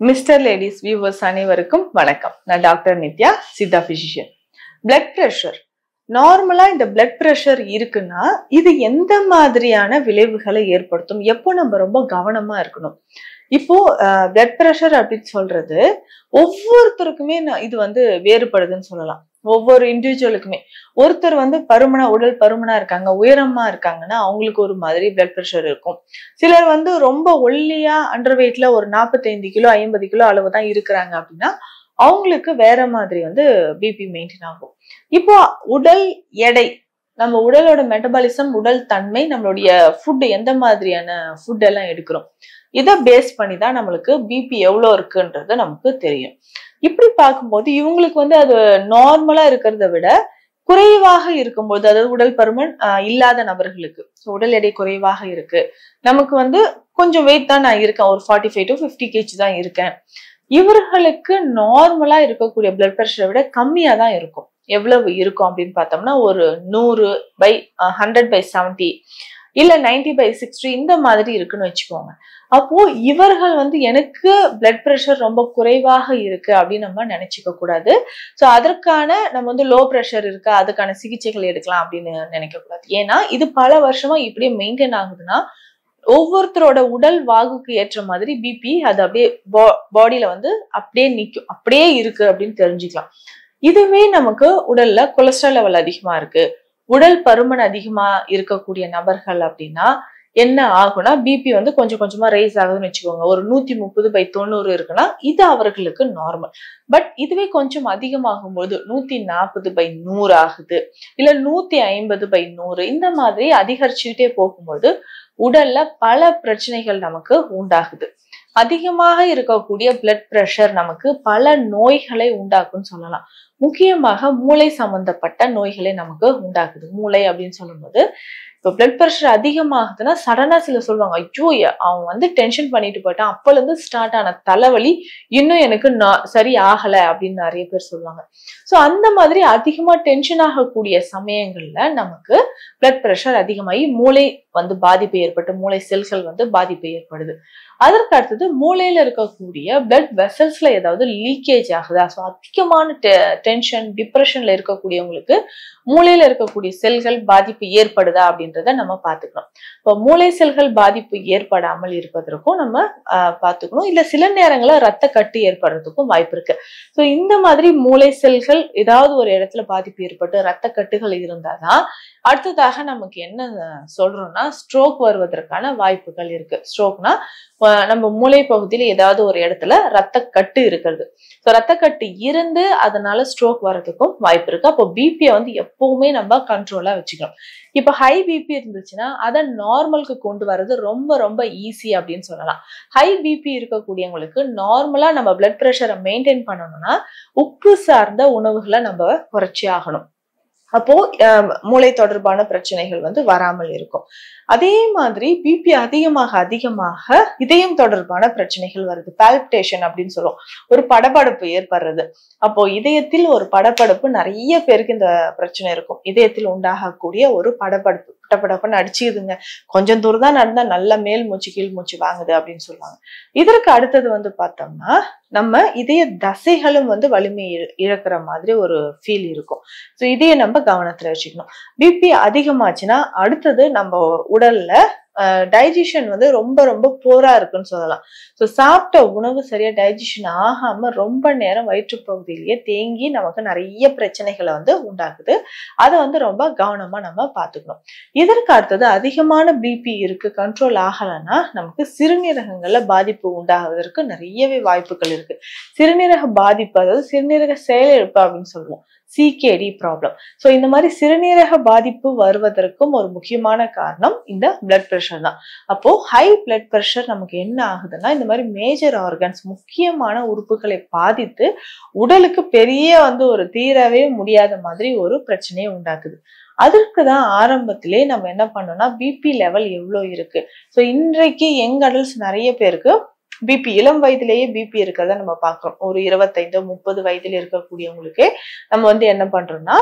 Mister ladies viewers அனைவருக்கும் வணக்கம். நான் doctor Nithya, Siddha physician. Blood pressure நார்மலா இந்த பிளட் பிரஷர் இருக்குன்னா இது எந்த மாதிரியான விளைவுகளை ஏற்படுத்தும், எப்போ நம்ம ரொம்ப கவனமா இருக்கணும்? இப்போ பிளட் பிரஷர் அப்படின்னு சொல்றது ஒவ்வொருத்தருக்குமே இது வேறுபடுதுன்னு சொல்லலாம். ஒவ்வொரு இண்டிவிஜுவலுக்குமே ஒருத்தர் உடல் பருமனா இருக்காங்க, உயரமா இருக்காங்கன்னா அவங்களுக்கு ஒரு மாதிரி பிளட் பிரஷர் இருக்கும். சிலர் ரொம்ப ஒல்லியா அண்டர் வெயிட்ல ஒரு 45 கிலோ 50 கிலோ அளவு தான் இருக்கிறாங்க அப்படின்னா அவங்களுக்கு வேற மாதிரி பிபி மெயின்டைன் ஆகும். இப்போ உடல் எடை, நம்ம உடலோட மெட்டபாலிசம், உடல் தன்மை, நம்மளுடைய ஃபுட் எந்த மாதிரியான ஃபுட் எல்லாம் எடுக்கிறோம், இதை பேஸ் பண்ணி தான் நம்மளுக்கு பிபி எவ்வளோ இருக்குன்றது நமக்கு தெரியும். இப்படி பார்க்கும்போது இவங்களுக்கு அது நார்மலா இருக்கிறத விட குறைவாக இருக்கும்போது, அதாவது உடல் பருமன் இல்லாத நபர்களுக்கு உடல் எடை குறைவாக இருக்கு, நமக்கு கொஞ்சம் வெயிட் தான் நான் இருக்கேன், ஒரு 45 to 50 kg தான் இருக்கேன், இவர்களுக்கு நார்மலா இருக்கக்கூடிய பிளட் பிரஷரை விட கம்மியா தான் இருக்கும். எவ்வளவு இருக்கும் அப்படின்னு பார்த்தோம்னா ஒரு 100/100/70 இல்ல 90/60 இந்த மாதிரி இருக்குன்னு வச்சுக்கோங்க. அப்போ இவர்கள் எனக்கு பிளட் பிரஷர் ரொம்ப குறைவாக இருக்கு அப்படின்னு நம்ம நினைச்சுக்க கூடாது. சோ அதற்கான நம்ம லோ பிரஷர் இருக்கு, அதுக்கான சிகிச்சைகள் எடுக்கலாம் அப்படின்னு நினைக்க கூடாது. ஏன்னா இது பல வருஷமா இப்படியே மெயின்டைன் ஆகுதுன்னா ஒவ்வொருத்தரோட உடல் வாகுக்கு ஏற்ற மாதிரி பிபி அது அப்படியே பாடியில அப்படியே நிக்கும், அப்படியே இருக்கு அப்படின்னு தெரிஞ்சுக்கலாம். இதுவே நமக்கு உடல்ல கொலஸ்ட்ரால் லெவல் அதிகமா இருக்கு, உடல் பருமன் அதிகமா இருக்கக்கூடிய நபர்கள் அப்படின்னா என்ன ஆகும்னா பிபி கொஞ்சம் கொஞ்சமா ரைஸ் ஆகுதுன்னு வச்சுக்கோங்க. ஒரு 130/90 இருக்குன்னா இது அவர்களுக்கு நார்மல். பட் இதுவே கொஞ்சம் அதிகமாகும் போது 140/100 ஆகுது, இல்ல 150/100 இந்த மாதிரி அதிகரிச்சுக்கிட்டே போகும்போது உடல்ல பல பிரச்சனைகள் நமக்கு உண்டாகுது. அதிகமாக இருக்கக்கூடிய பிளட் பிரஷர் நமக்கு பல நோய்களை உண்டாக்குன்னு சொல்லலாம். முக்கியமாக மூளை சம்பந்தப்பட்ட நோய்களை நமக்கு உண்டாக்குது. மூளை அப்படின்னு சொல்லும்போது இப்போ பிளட் பிரஷர் அதிகமாகுதுன்னா சடனா சிலர் சொல்லுவாங்க, ஐயோ அவன் டென்ஷன் பண்ணிட்டு போயிட்டான், அப்பல இருந்து ஸ்டார்ட் ஆன தலைவலி இன்னும் எனக்கு சரி ஆகல அப்படின்னு நிறைய பேர் சொல்லுவாங்க. சோ அந்த மாதிரி அதிகமா டென்ஷன் ஆகக்கூடிய சமயங்கள்ல நமக்கு பிளட் பிரஷர் அதிகமாகி மூளை பாதிப்பு ஏற்பட்டு மூளை செல்கள் பாதிப்பு ஏற்படுது. அதற்கு அடுத்தது மூளையில இருக்கக்கூடிய பிளட் வெசல்ஸ்ல ஏதாவது லீக்கேஜ் ஆகுதா, ஸோ அதிகமான டென்ஷன் டிப்ரெஷன்ல இருக்கக்கூடியவங்களுக்கு மூளையில இருக்கக்கூடிய செல்கள் பாதிப்பு ஏற்படுதா அப்படின்றத நம்ம பார்த்துக்கணும். இப்போ மூளை செல்கள் பாதிப்பு ஏற்படாமல் இருப்பதற்கும் நம்ம பார்த்துக்கணும். இல்ல சில நேரங்களில் ரத்த கட்டு ஏற்படுறதுக்கும் வாய்ப்பு இருக்கு. ஸோ இந்த மாதிரி மூளை செல்கள் ஏதாவது ஒரு இடத்துல பாதிப்பு ஏற்பட்டு ரத்த கட்டுகள் இருந்தாதான் அடுத்ததாக நமக்கு என்ன சொல்றோம்னா ஸ்ட்ரோக் வருவதற்கான வாய்ப்புகள் இருக்கு. ஸ்ட்ரோக்னா நம்ம மூளை பகுதியில ஏதாவது ஒரு இடத்துல ரத்த கட்டு இருக்கிறது. ஸோ ரத்த கட்டு இருந்து அதனால ஸ்ட்ரோக் வர்றதுக்கும் வாய்ப்பு இருக்கு. அப்போ பிபியை எப்பவுமே நம்ம கண்ட்ரோலா வச்சுக்கணும். இப்ப ஹை பிபி இருந்துச்சுன்னா அதை நார்மலுக்கு கொண்டு வர்றது ரொம்ப ரொம்ப ஈஸி அப்படின்னு சொல்லலாம். ஹை பிபி இருக்கக்கூடியவங்களுக்கு நார்மலா நம்ம பிளட் பிரஷரை மெயின்டைன் பண்ணணும்னா உப்பு சார்ந்த உணவுகளை நம்ம குறைச்சி ஆகணும். அப்போ மூளை தொடர்பான பிரச்சனைகள் வராமல் இருக்கும். அதே மாதிரி பிபி அதிகமாக அதிகமாக இதயம் தொடர்பான பிரச்சனைகள் வருது. பால்பிடேஷன் அப்படின்னு சொல்லுவோம், ஒரு படபடப்பு ஏற்படுறது. அப்போ இதயத்தில் ஒரு படபடப்பு, நிறைய பேருக்கு இந்த பிரச்சனை இருக்கும். இதயத்தில் உண்டாகக்கூடிய ஒரு படபடப்பு, படபடப்புன்னு அடிச்சுதுங்க, கொஞ்சம் தூரம் தான் நடந்தா நல்ல மேல் மூச்சு கீழ் மூச்சு வாங்குது அப்படின்னு சொல்லுவாங்க. இதற்கு அடுத்தது பார்த்தோம்னா நம்ம இதய தசைகளும் வலிமை இழக்கிற மாதிரி ஒரு ஃபீல் இருக்கும். ஸோ இதையே நம்ம கவனத்துல வச்சுக்கணும். பிபி அதிகமாச்சுன்னா அடுத்தது நம்ம உடல்ல டைஜஷன் ரொம்ப ரொம்ப போரா இருக்குன்னு சொல்லலாம். ஸோ சாப்பிட்ட உணவு சரியா டைஜஷன் ஆகாம ரொம்ப நேரம் வயிற்று பகுதியிலேயே தேங்கி நமக்கு நிறைய பிரச்சனைகளை உண்டாக்குது. அதை ரொம்ப கவனமா நம்ம பார்த்துக்கணும். இதற்கு அடுத்தது அதிகமான பிபி இருக்கு, கண்ட்ரோல் ஆகலைன்னா நமக்கு சிறுநீரகங்கள்ல பாதிப்பு உண்டாகுவதற்கு நிறையவே வாய்ப்புகள் இருக்கு. சிறுநீரக பாதிப்பு, அதாவது சிறுநீரக செயலிழப்பு அப்படின்னு சொல்லுவோம், சிகேடி ப்ராப்ளம். ஸோ இந்த மாதிரி சிறுநீரக பாதிப்பு வருவதற்கும் ஒரு முக்கியமான காரணம் இந்த பிளட் பிரஷர் தான். அப்போ ஹை பிளட் பிரஷர் நமக்கு என்ன ஆகுதுன்னா இந்த மாதிரி மேஜர் ஆர்கன்ஸ், முக்கியமான உறுப்புகளை பாதித்து உடலுக்கு பெரிய ஒரு தீரவே முடியாத மாதிரி ஒரு பிரச்சனையை உண்டாக்குது. அதற்குதான் ஆரம்பத்திலே நம்ம என்ன பண்ணோம்னா பிபி லெவல் எவ்வளவு இருக்கு. ஸோ இன்றைக்கு யங் அடல்ட்ஸ் நிறைய பேருக்கு பிபி இளம் வயதிலேயே பிபி இருக்கிறத நம்ம பார்க்கிறோம். ஒரு 25-30 வயதுல இருக்கக்கூடியவங்களுக்கே நம்ம என்ன பண்றோம்னா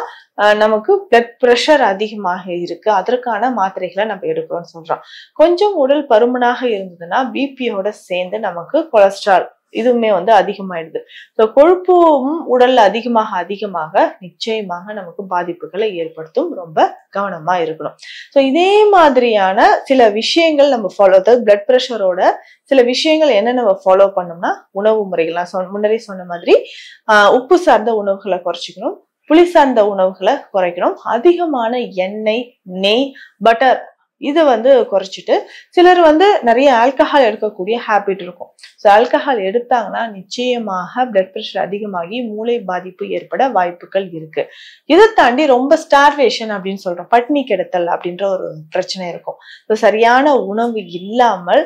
நமக்கு பிளட் பிரஷர் அதிகமாக இருக்கு, அதற்கான மாத்திரைகளை நம்ம எடுக்கிறோம்னு சொல்றோம். கொஞ்சம் உடல் பருமனாக இருந்ததுன்னா பிபியோட சேர்ந்து நமக்கு கொலஸ்ட்ரால் இதுவுமே வந்து அதிகமாயிடுது. ஸோ கொழுப்பும் உடல்ல அதிகமாக நிச்சயமாக நமக்கு பாதிப்புகளை ஏற்படுத்தும். ரொம்ப கவனமா இருக்கணும். ஸோ இதே மாதிரியான சில விஷயங்கள் நம்ம ஃபாலோ, அதாவது பிளட் ப்ரெஷரோட சில விஷயங்கள் என்ன நம்ம ஃபாலோ பண்ணோம்னா, உணவு முறைகள் நான் முன்னரே சொன்ன மாதிரி உப்பு சார்ந்த உணவுகளை குறைச்சிக்கணும், புளி சார்ந்த உணவுகளை குறைக்கணும், அதிகமான எண்ணெய், நெய், பட்டர் இது வந்து குறைச்சிட்டு, சிலர் வந்து நிறைய ஆல்கஹால் எடுக்கக்கூடிய ஹேபிட் இருக்கும். ஸோ ஆல்கஹால் எடுத்தாங்கன்னா நிச்சயமாக பிளட் ப்ரெஷர் அதிகமாகி மூளை பாதிப்பு ஏற்பட வாய்ப்புகள் இருக்கு. இதை தாண்டி ரொம்ப ஸ்டார்வேஷன் அப்படின்னு சொல்றோம், பட்னி கெடுத்தல் அப்படின்ற ஒரு பிரச்சனை இருக்கும். ஸோ சரியான உணவு இல்லாமல்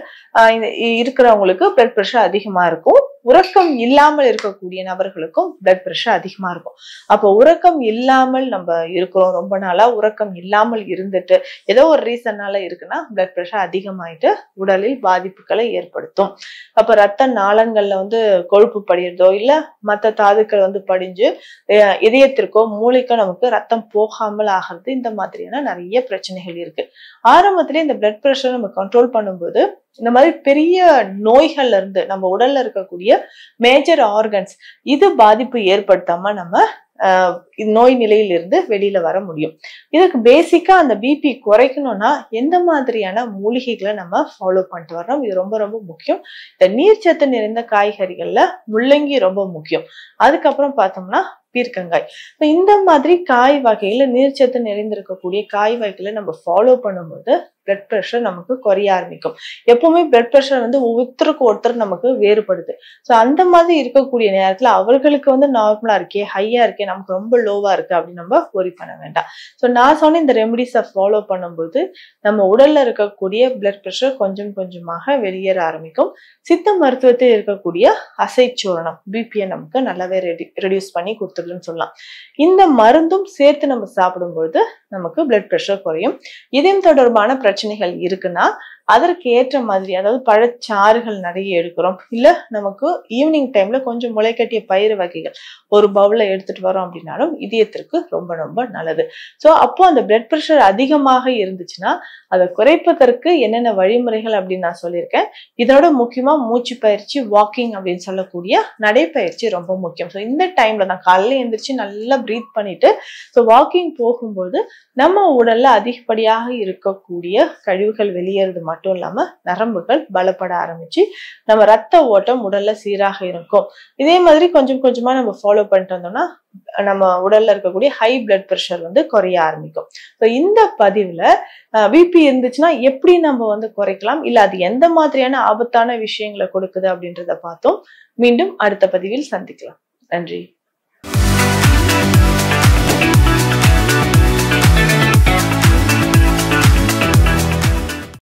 இருக்கிறவங்களுக்கு பிளட் ப்ரெஷர் அதிகமா இருக்கும். உறக்கம் இல்லாமல் இருக்கக்கூடிய நபர்களுக்கும் பிளட் ப்ரெஷர் அதிகமா இருக்கும். அப்போ உறக்கம் இல்லாமல் நம்ம இருக்கிறோம், ரொம்ப நாளா உறக்கம் இல்லாமல் இருந்துட்டு ஏதோ ஒரு ரீசன்னால இருக்குன்னா பிளட் ப்ரெஷர் அதிகமாயிட்டு உடலில் பாதிப்புகளை ஏற்படுத்தும். அப்ப ரத்த நாளங்கள்ல வந்து கொழுப்பு படியறதோ இல்ல மற்ற தாதுக்கள் வந்து படிஞ்சு இதயத்திற்கோ மூளைக்கோ நமக்கு ரத்தம் போகாமல் ஆகிறது, இந்த மாதிரியான நிறைய பிரச்சனைகள் இருக்கு. ஆரம்பத்திலே இந்த பிளட் ப்ரெஷர் நம்ம கண்ட்ரோல் பண்ணும்போது இந்த மாதிரி பெரிய நோய்கள்ல இருந்து நம்ம உடல்ல இருக்கக்கூடிய மேஜர் ஆர்கன்ஸ் இது பாதிப்பு ஏற்படுத்தாம நம்ம நோய் நிலையிலிருந்து வெளியில வர முடியும். இதுக்கு பேசிக்கா அந்த பிபி குறைக்கணும்னா எந்த மாதிரியான மூலிகைகளை நம்ம ஃபாலோ பண்ணிட்டு வரோம், இது ரொம்ப ரொம்ப முக்கியம். இந்த நீர்ச்சத்து நிறைந்த காய்கறிகள்ல முள்ளங்கி ரொம்ப முக்கியம். அதுக்கப்புறம் பார்த்தோம்னா பீர்க்கங்காய். இந்த மாதிரி காய் வகையில நீர்ச்சத்து நிறைந்திருக்கக்கூடிய காய் வகைகளை நம்ம ஃபாலோ பண்ணும்போது பிளட் ப்ரெஷர் நமக்கு குறைய ஆரம்பிக்கும். எப்பவுமே பிளட் ப்ரெஷர் வந்து ஒருத்தருக்கு ஒருத்தர் நமக்கு வேறுபடுது. ஸோ அந்த மாதிரி இருக்கக்கூடிய நேரத்துல அவர்களுக்கு வந்து நார்மலா இருக்கே, ஹையா இருக்கே, நமக்கு ரொம்ப லோவா இருக்கு அப்படின்னு நம்ம ஒரி பண்ண வேண்டாம். ஸோ நான் சொன்ன இந்த ரெமடிஸை ஃபாலோ பண்ணும்போது நம்ம உடல்ல இருக்கக்கூடிய பிளட் ப்ரெஷர் கொஞ்சம் கொஞ்சமாக வெளியேற ஆரம்பிக்கும். சித்த மருத்துவத்தில் இருக்கக்கூடிய அசைச்சூரணம் பிபியை நமக்கு நல்லாவே ரெடியூஸ் பண்ணி கொடுத்துருன்னு சொல்லலாம். இந்த மருந்தும் சேர்த்து நம்ம சாப்பிடும்போது நமக்கு பிளட் ப்ரெஷர் குறையும். இதயம் தொடர்பான பிரச்சனைகள் இருக்குன்னா அதற்கு ஏற்ற மாதிரி, அதாவது பழச்சாறுகள் நிறைய எடுக்கிறோம், இல்ல நமக்கு ஈவினிங் டைம்ல கொஞ்சம் முளைக்கட்டிய பயிறு வகைகள் ஒரு பவுல்ல எடுத்துட்டு வரோம் அப்படின்னாலும் இதயத்திற்கு ரொம்ப ரொம்ப நல்லது. ஸோ அப்போ அந்த பிளட் ப்ரெஷர் அதிகமாக இருந்துச்சுன்னா அதை குறைப்பதற்கு என்னென்ன வழிமுறைகள் அப்படின்னு நான் சொல்லியிருக்கேன். இதோட முக்கியமா மூச்சு பயிற்சி, வாக்கிங் அப்படின்னு சொல்லக்கூடிய நடைப்பயிற்சி ரொம்ப முக்கியம். ஸோ இந்த டைம்ல தான் காலையில எழுந்திரிச்சு நல்லா பிரீத் பண்ணிட்டு ஸோ வாக்கிங் போகும்போது நம்ம உடல்ல அதிகப்படியாக இருக்கக்கூடிய கழிவுகள் வெளியேறது மட்டும் இல்லாம நரம்புகள் பலப்பட ஆரம்பிச்சு நம்ம ரத்த ஓட்டம் உடல்ல சீராக இருக்கும். இதே மாதிரி கொஞ்சம் கொஞ்சமா நம்ம ஃபாலோ பண்ணிட்டு வந்தோம்னா நம்ம உடல்ல இருக்கக்கூடிய ஹை பிளட் ப்ரெஷர் வந்து குறைய ஆரம்பிக்கும். இந்த பதிவுல பிபி இருந்துச்சுன்னா எப்படி நம்ம வந்து குறைக்கலாம், இல்ல அது எந்த மாதிரியான ஆபத்தான விஷயங்களை கொடுக்குது அப்படின்றத பார்த்தோம். மீண்டும் அடுத்த பதிவில் சந்திக்கலாம். நன்றி.